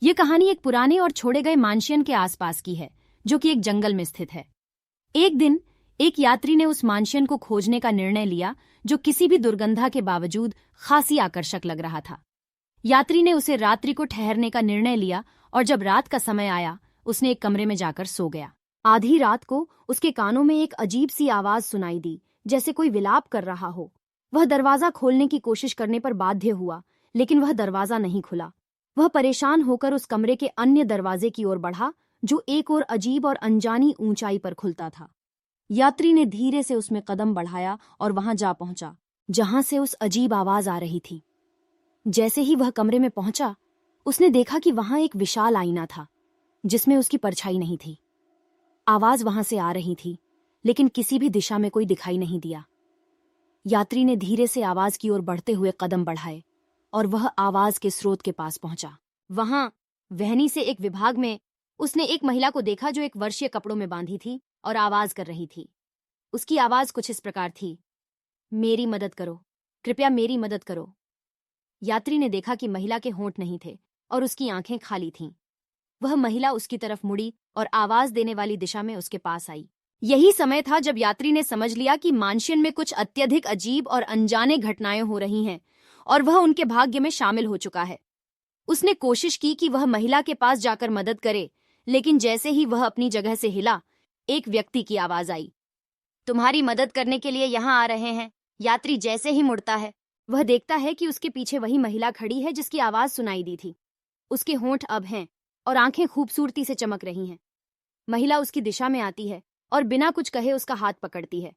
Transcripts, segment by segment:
ये कहानी एक पुराने और छोड़े गए मानशियन के आसपास की है, जो कि एक जंगल में स्थित है। एक दिन एक यात्री ने उस मानशियन को खोजने का निर्णय लिया, जो किसी भी दुर्गंधा के बावजूद खासी आकर्षक लग रहा था। यात्री ने उसे रात्रि को ठहरने का निर्णय लिया और जब रात का समय आया, उसने एक कमरे में जाकर सो गया। आधी रात को उसके कानों में एक अजीब सी आवाज सुनाई दी, जैसे कोई विलाप कर रहा हो। वह दरवाजा खोलने की कोशिश करने पर बाध्य हुआ, लेकिन वह दरवाजा नहीं खुला। वह परेशान होकर उस कमरे के अन्य दरवाजे की ओर बढ़ा, जो एक और अजीब और अनजानी ऊंचाई पर खुलता था। यात्री ने धीरे से उसमें कदम बढ़ाया और वहां जा पहुंचा, जहां से उस अजीब आवाज आ रही थी। जैसे ही वह कमरे में पहुंचा, उसने देखा कि वहां एक विशाल आईना था, जिसमें उसकी परछाई नहीं थी। आवाज वहां से आ रही थी, लेकिन किसी भी दिशा में कोई दिखाई नहीं दिया। यात्री ने धीरे से आवाज की ओर बढ़ते हुए कदम बढ़ाए और वह आवाज के स्रोत के पास पहुंचा। वहां वहनी से एक विभाग में उसने एक महिला को देखा, जो एक वर्षीय कपड़ों में बांधी थी और आवाज कर रही थी। उसकी आवाज कुछ इस प्रकार थी, मेरी मदद करो, कृपया मेरी मदद करो। यात्री ने देखा कि महिला के होंठ नहीं थे और उसकी आंखें खाली थीं। वह महिला उसकी तरफ मुड़ी और आवाज देने वाली दिशा में उसके पास आई। यही समय था जब यात्री ने समझ लिया कि मानशियन में कुछ अत्यधिक अजीब और अनजाने घटनाएं हो रही हैं और वह उनके भाग्य में शामिल हो चुका है। उसने कोशिश की कि वह महिला के पास जाकर मदद करे, लेकिन जैसे ही वह अपनी जगह से हिला, एक व्यक्ति की आवाज आई, तुम्हारी मदद करने के लिए यहाँ आ रहे हैं। यात्री जैसे ही मुड़ता है, वह देखता है कि उसके पीछे वही महिला खड़ी है जिसकी आवाज सुनाई दी थी। उसके होंठ अब हैं और आंखें खूबसूरती से चमक रही हैं। महिला उसकी दिशा में आती है और बिना कुछ कहे उसका हाथ पकड़ती है।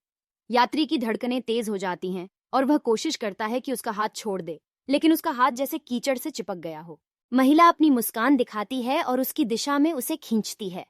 यात्री की धड़कनें तेज हो जाती हैं और वह कोशिश करता है कि उसका हाथ छोड़ दे, लेकिन उसका हाथ जैसे कीचड़ से चिपक गया हो। महिला अपनी मुस्कान दिखाती है और उसकी दिशा में उसे खींचती है।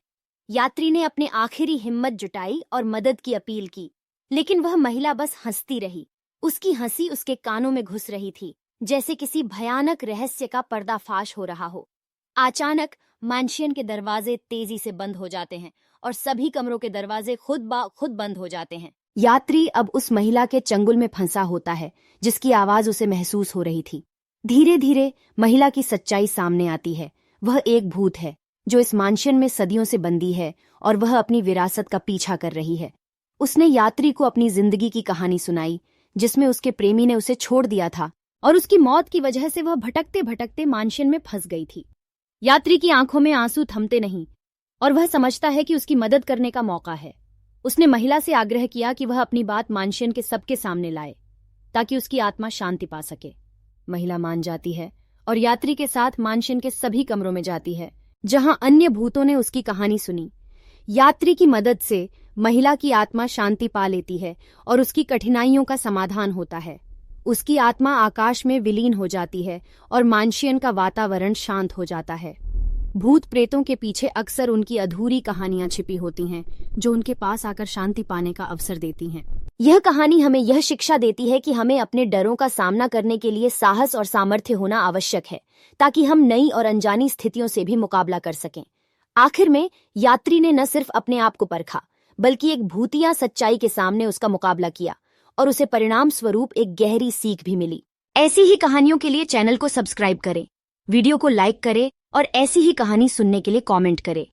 यात्री ने अपनी आखिरी हिम्मत जुटाई और मदद की अपील की, लेकिन वह महिला बस हंसती रही। उसकी हंसी उसके कानों में घुस रही थी, जैसे किसी भयानक रहस्य का पर्दाफाश हो रहा हो। अचानक मानशियन के दरवाजे तेजी से बंद हो जाते हैं और सभी कमरों के दरवाजे खुद ब खुद बंद हो जाते हैं। यात्री अब उस महिला के चंगुल में फंसा होता है, जिसकी आवाज उसे महसूस हो रही थी। धीरे धीरे महिला की सच्चाई सामने आती है। वह एक भूत है, जो इस मानशियन में सदियों से बंदी है और वह अपनी विरासत का पीछा कर रही है। उसने यात्री को अपनी जिंदगी की कहानी सुनाई, जिसमें उसके प्रेमी ने उसे छोड़ दिया था और उसकी मौत की वजह से वह भटकते भटकते मानशियन में फंस गई थी। यात्री की आंखों में आंसू थमते नहीं और वह समझता है कि उसकी मदद करने का मौका है। उसने महिला से आग्रह किया कि वह अपनी बात मानशियन के सबके सामने लाए, ताकि उसकी आत्मा शांति पा सके। महिला मान जाती है और यात्री के साथ मानशियन के सभी कमरों में जाती है, जहां अन्य भूतों ने उसकी कहानी सुनी। यात्री की मदद से महिला की आत्मा शांति पा लेती है और उसकी कठिनाइयों का समाधान होता है। उसकी आत्मा आकाश में विलीन हो जाती है और मानशियन का वातावरण शांत हो जाता है। भूत प्रेतों के पीछे अक्सर उनकी अधूरी कहानियां छिपी होती हैं, जो उनके पास आकर शांति पाने का अवसर देती हैं। यह कहानी हमें यह शिक्षा देती है कि हमें अपने डरों का सामना करने के लिए साहस और सामर्थ्य होना आवश्यक है, ताकि हम नई और अनजानी स्थितियों से भी मुकाबला कर सकें। आखिर में यात्री ने न सिर्फ अपने आप को परखा, बल्कि एक भूतिया सच्चाई के सामने उसका मुकाबला किया और उसे परिणाम स्वरूप एक गहरी सीख भी मिली। ऐसी ही कहानियों के लिए चैनल को सब्सक्राइब करें, वीडियो को लाइक करें और ऐसी ही कहानी सुनने के लिए कमेंट करें।